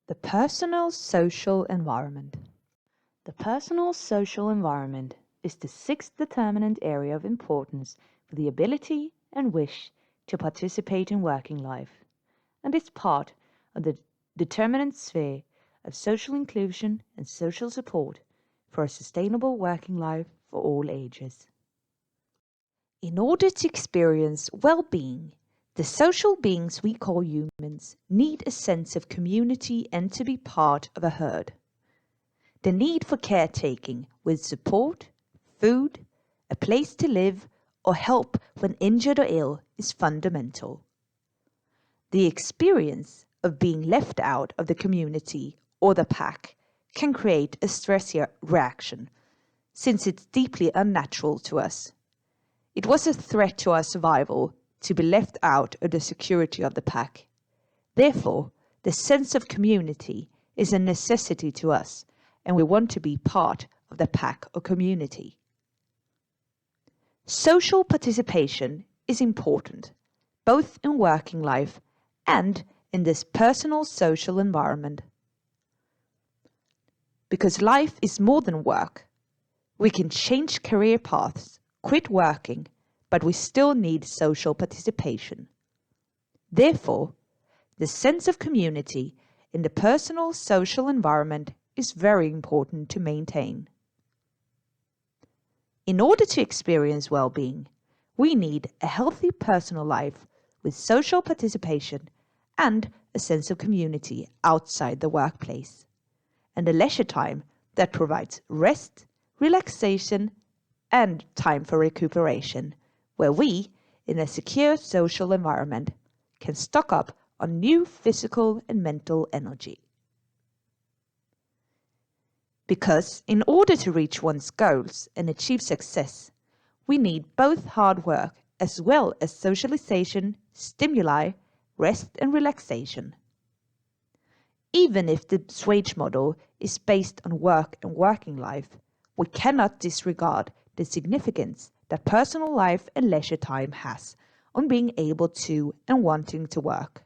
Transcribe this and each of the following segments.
The personal social environment. The personal social environment is the sixth determinant area of importance for the ability and wish to participate in working life, and is part of the determinant sphere of social inclusion and social support for a sustainable working life for all ages. In order to experience well-being, the social beings we call humans need a sense of community and to be part of a herd. The need for caretaking with support, food, a place to live, or help when injured or ill is fundamental. The experience of being left out of the community or the pack can create a stress reaction, since it's deeply unnatural to us. It was a threat to our survival to be left out of the security of the pack. Therefore, the sense of community is a necessity to us, and we want to be part of the pack or community. Social participation is important, both in working life and in this personal social environment. Because life is more than work. We can change career paths, quit working, but we still need social participation. Therefore, the sense of community in the personal social environment is very important to maintain. In order to experience well-being, we need a healthy personal life with social participation and a sense of community outside the workplace, and a leisure time that provides rest, relaxation, and time for recuperation, where we, in a secure social environment, can stock up on new physical and mental energy. Because in order to reach one's goals and achieve success, we need both hard work as well as socialization, stimuli, rest and relaxation. Even if the wage model is based on work and working life, we cannot disregard the significance that personal life and leisure time has on being able to and wanting to work.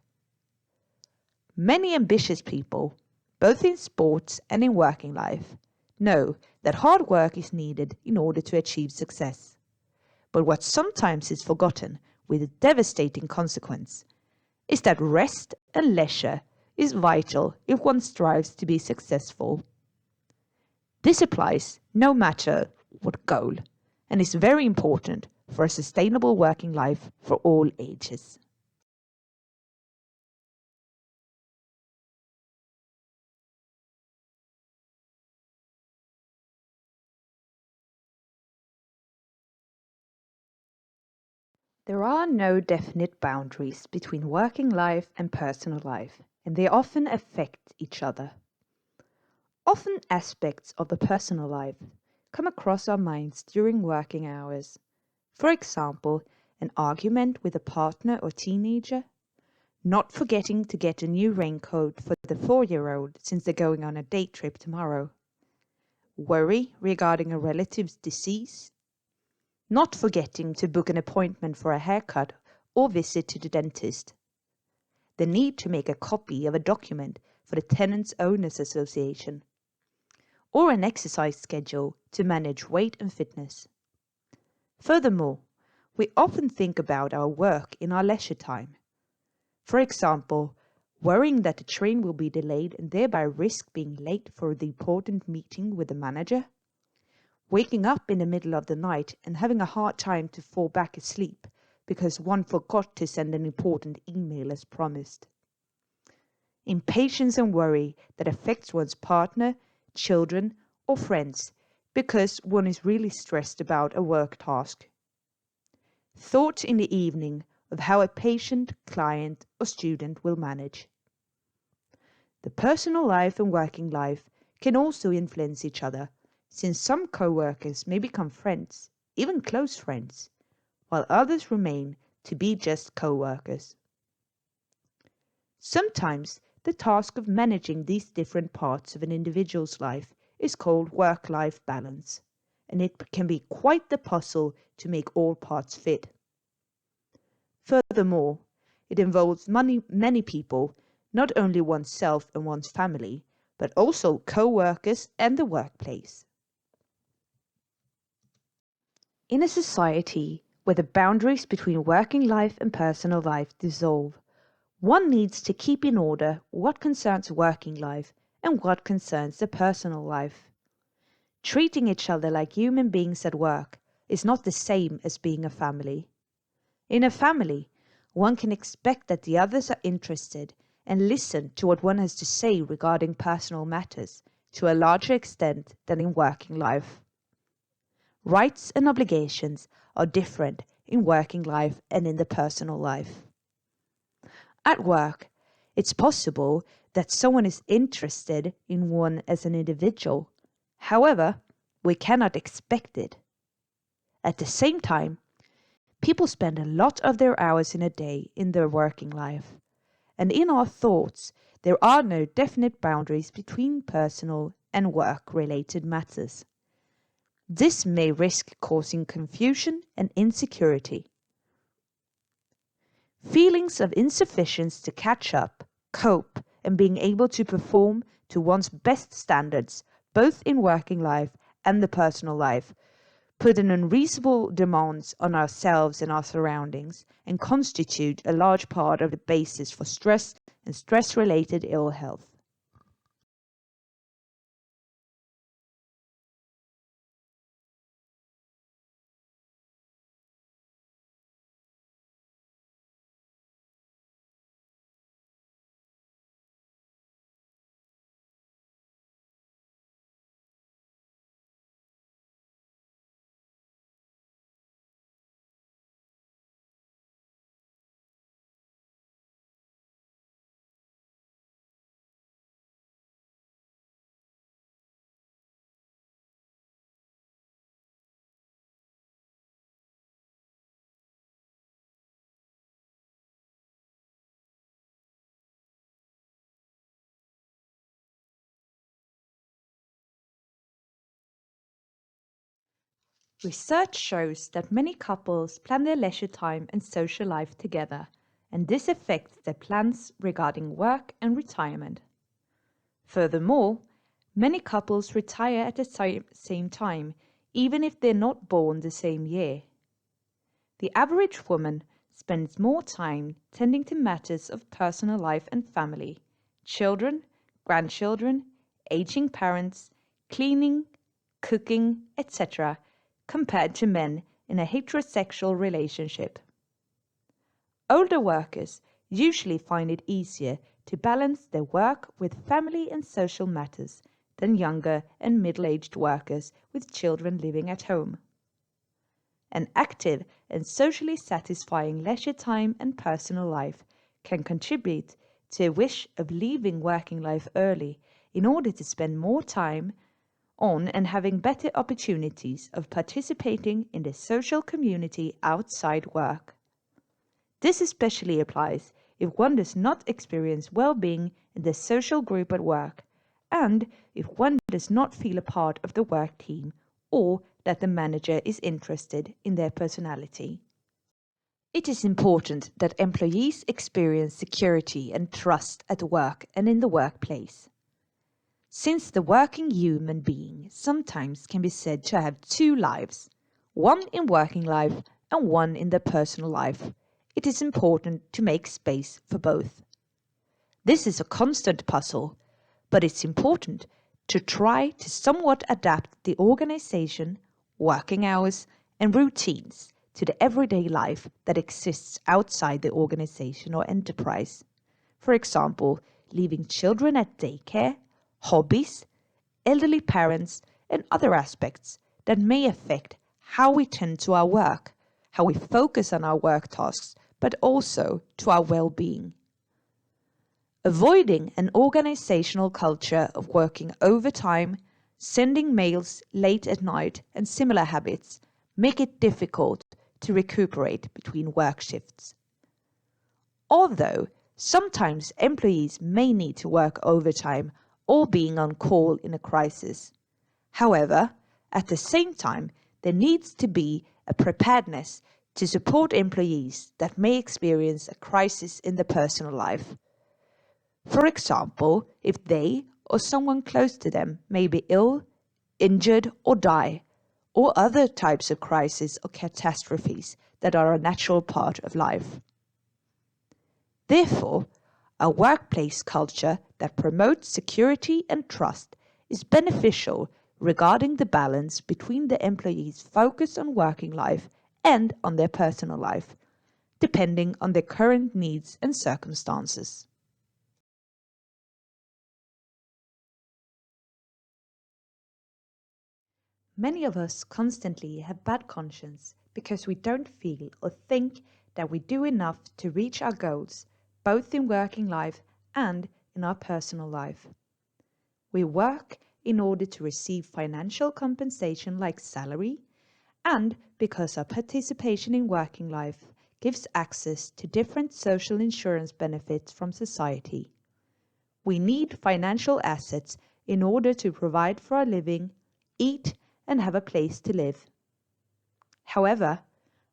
Many ambitious people, both in sports and in working life, know that hard work is needed in order to achieve success. But what sometimes is forgotten with a devastating consequence is that rest and leisure is vital if one strives to be successful. This applies no matter what goal, and is very important for a sustainable working life for all ages. There are no definite boundaries between working life and personal life, and they often affect each other. Often aspects of the personal life come across our minds during working hours. For example, an argument with a partner or teenager, not forgetting to get a new raincoat for the 4-year-old since they're going on a date trip tomorrow, worry regarding a relative's disease, not forgetting to book an appointment for a haircut or visit to the dentist, the need to make a copy of a document for the tenants' owners association, or an exercise schedule to manage weight and fitness. Furthermore, we often think about our work in our leisure time. For example, worrying that the train will be delayed and thereby risk being late for the important meeting with the manager, waking up in the middle of the night and having a hard time to fall back asleep because one forgot to send an important email as promised. Impatience and worry that affects one's partner, children, or friends because one is really stressed about a work task. Thoughts in the evening of how a patient, client, or student will manage. The personal life and working life can also influence each other, since some co-workers may become friends, even close friends, while others remain to be just co-workers. Sometimes the task of managing these different parts of an individual's life is called work-life balance, and it can be quite the puzzle to make all parts fit. Furthermore, it involves many people not only oneself and one's family, but also co-workers and the workplace. In a society where the boundaries between working life and personal life dissolve, one needs to keep in order what concerns working life and what concerns the personal life. Treating each other like human beings at work is not the same as being a family. In a family, one can expect that the others are interested and listen to what one has to say regarding personal matters to a larger extent than in working life. Rights and obligations are different in working life and in the personal life. At work, it's possible that someone is interested in one as an individual. However, we cannot expect it. At the same time, people spend a lot of their hours in a day in their working life, and in our thoughts, there are no definite boundaries between personal and work-related matters. This may risk causing confusion and insecurity. Feelings of insufficiency to catch up, cope, and being able to perform to one's best standards, both in working life and the personal life, put an unreasonable demands on ourselves and our surroundings and constitute a large part of the basis for stress and stress-related ill health. Research shows that many couples plan their leisure time and social life together, and this affects their plans regarding work and retirement. Furthermore, many couples retire at the same time, even if they're not born the same year. The average woman spends more time tending to matters of personal life and family, children, grandchildren, aging parents, cleaning, cooking, etc., compared to men in a heterosexual relationship. Older workers usually find it easier to balance their work with family and social matters than younger and middle-aged workers with children living at home. An active and socially satisfying leisure time and personal life can contribute to a wish of leaving working life early in order to spend more time on and having better opportunities of participating in the social community outside work. This especially applies if one does not experience well-being in the social group at work, and if one does not feel a part of the work team or that the manager is interested in their personality. It is important that employees experience security and trust at work and in the workplace. Since the working human being sometimes can be said to have two lives, one in working life and one in their personal life, it is important to make space for both. This is a constant puzzle, but it's important to try to somewhat adapt the organization, working hours, and routines to the everyday life that exists outside the organization or enterprise. For example, leaving children at daycare, hobbies, elderly parents, and other aspects that may affect how we tend to our work, how we focus on our work tasks, but also to our well-being. Avoiding an organizational culture of working overtime, sending mails late at night, and similar habits make it difficult to recuperate between work shifts. Although sometimes employees may need to work overtime or being on call in a crisis. However, at the same time, there needs to be a preparedness to support employees that may experience a crisis in their personal life. For example, if they or someone close to them may be ill, injured, or die, or other types of crises or catastrophes that are a natural part of life. Therefore, a workplace culture that promotes security and trust is beneficial regarding the balance between the employees' focus on working life and on their personal life, depending on their current needs and circumstances. Many of us constantly have bad conscience because we don't feel or think that we do enough to reach our goals, both in working life and in our personal life. We work in order to receive financial compensation like salary, and because our participation in working life gives access to different social insurance benefits from society. We need financial assets in order to provide for our living, eat, and have a place to live. However,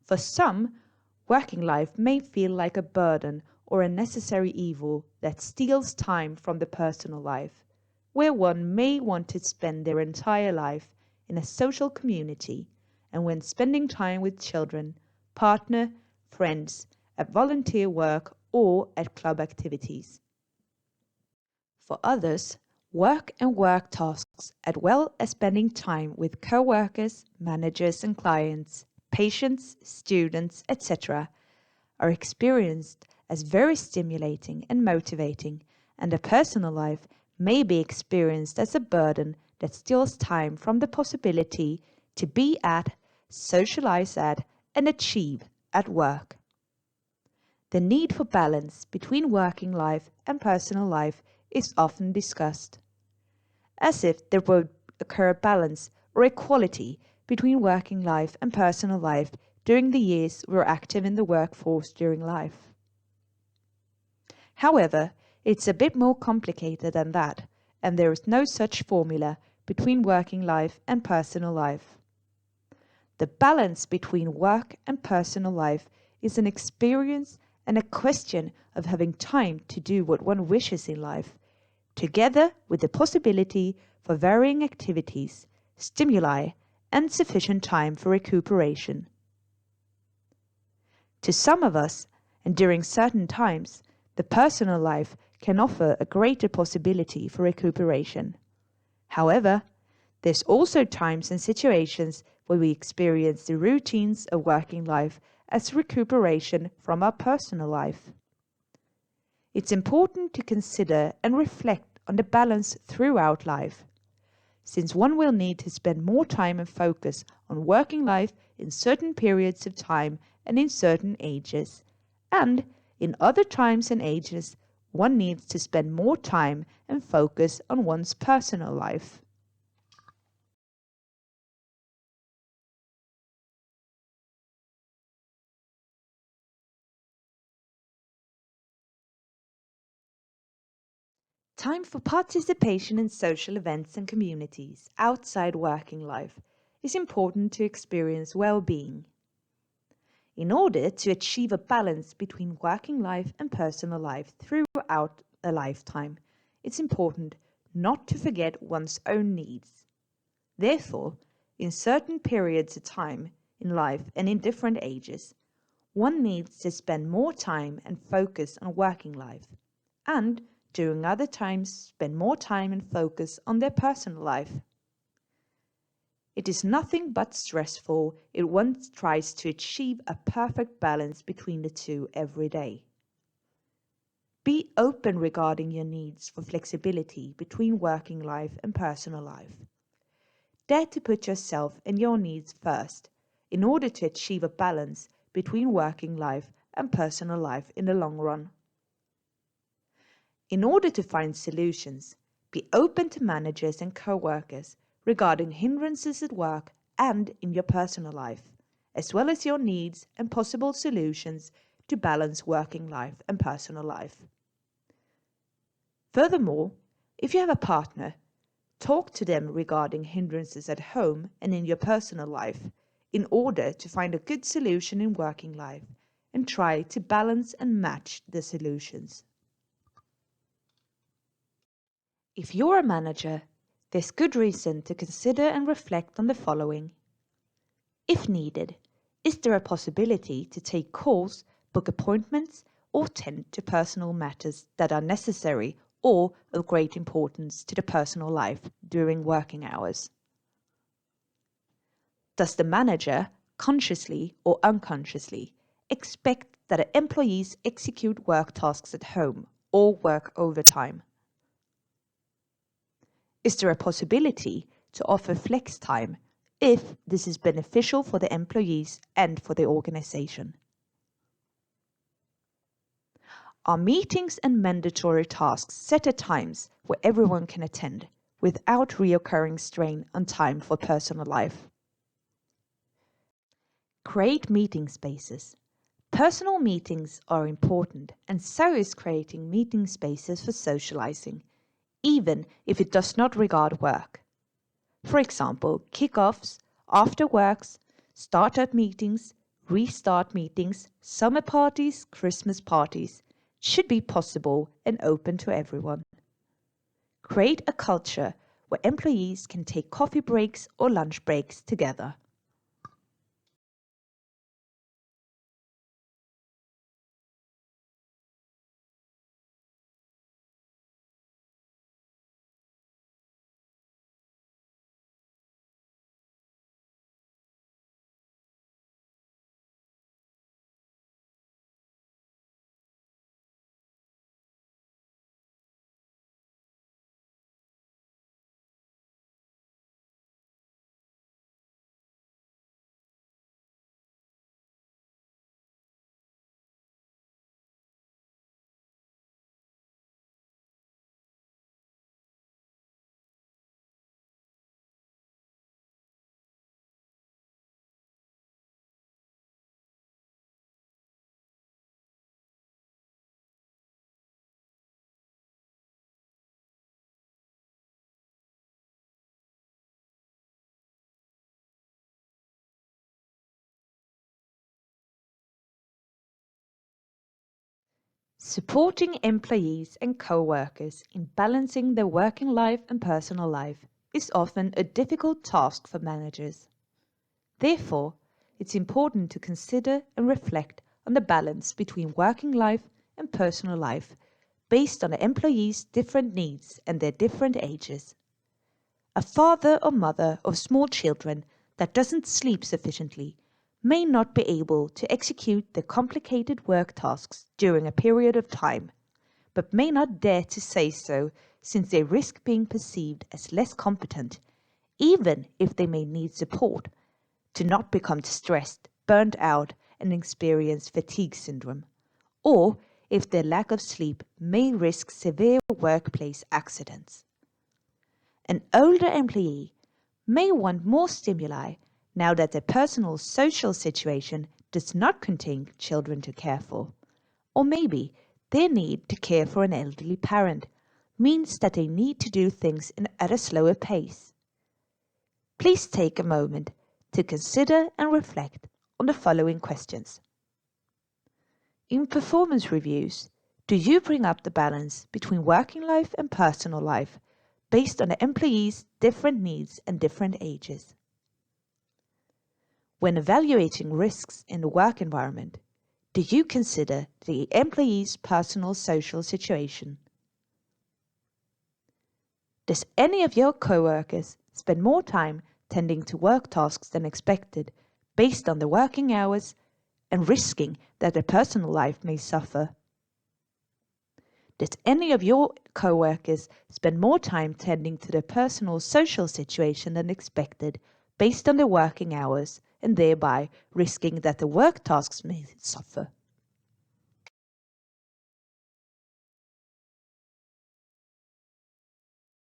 for some, working life may feel like a burden or a necessary evil that steals time from the personal life, where one may want to spend their entire life in a social community and when spending time with children, partner, friends, at volunteer work or at club activities. For others, work and work tasks as well as spending time with co-workers, managers and clients, patients, students, etc. are experienced as very stimulating and motivating, and a personal life may be experienced as a burden that steals time from the possibility to be at, socialize at, and achieve at work. The need for balance between working life and personal life is often discussed, as if there would occur a balance or equality between working life and personal life during the years we're active in the workforce during life. However, it's a bit more complicated than that, and there is no such formula between working life and personal life. The balance between work and personal life is an experience and a question of having time to do what one wishes in life, together with the possibility for varying activities, stimuli, and sufficient time for recuperation. To some of us, and during certain times, the personal life can offer a greater possibility for recuperation. However, there's also times and situations where we experience the routines of working life as recuperation from our personal life. It's important to consider and reflect on the balance throughout life, since one will need to spend more time and focus on working life in certain periods of time and in certain ages, and in other times and ages one needs to spend more time and focus on one's personal life. Time for participation in social events and communities outside working life is important to experience well-being. In order to achieve a balance between working life and personal life throughout a lifetime, it's important not to forget one's own needs. Therefore, in certain periods of time in life and in different ages, one needs to spend more time and focus on working life, and during other times spend more time and focus on their personal life. It is nothing but stressful if one tries to achieve a perfect balance between the two every day. Be open regarding your needs for flexibility between working life and personal life. Dare to put yourself and your needs first in order to achieve a balance between working life and personal life in the long run. In order to find solutions, be open to managers and co-workers regarding hindrances at work and in your personal life, as well as your needs and possible solutions to balance working life and personal life. Furthermore, if you have a partner, talk to them regarding hindrances at home and in your personal life in order to find a good solution in working life and try to balance and match the solutions. If you're a manager, there's good reason to consider and reflect on the following. If needed, is there a possibility to take calls, book appointments, or tend to personal matters that are necessary or of great importance to the personal life during working hours? Does the manager, consciously or unconsciously, expect that employees execute work tasks at home or work overtime? Is there a possibility to offer flex time if this is beneficial for the employees and for the organization? Are meetings and mandatory tasks set at times where everyone can attend without reoccurring strain on time for personal life? Create meeting spaces. Personal meetings are important, and so is creating meeting spaces for socializing, even if it does not regard work. For example, kick-offs, after-works, startup meetings, restart meetings, summer parties, Christmas parties should be possible and open to everyone. Create a culture where employees can take coffee breaks or lunch breaks together. Supporting employees and co-workers in balancing their working life and personal life is often a difficult task for managers. Therefore, it's important to consider and reflect on the balance between working life and personal life based on the employees' different needs and their different ages. A father or mother of small children that doesn't sleep sufficiently may not be able to execute the complicated work tasks during a period of time, but may not dare to say so since they risk being perceived as less competent, even if they may need support, to not become stressed, burnt out, and experience fatigue syndrome, or if their lack of sleep may risk severe workplace accidents. An older employee may want more stimuli now that their personal social situation does not contain children to care for. Or maybe their need to care for an elderly parent means that they need to do things at a slower pace. Please take a moment to consider and reflect on the following questions. In performance reviews, do you bring up the balance between working life and personal life based on the employees' different needs and different ages? When evaluating risks in the work environment, do you consider the employee's personal social situation? Does any of your co-workers spend more time tending to work tasks than expected based on the working hours and risking that their personal life may suffer? Does any of your co-workers spend more time tending to their personal social situation than expected based on their working hours and thereby risking that the work tasks may suffer?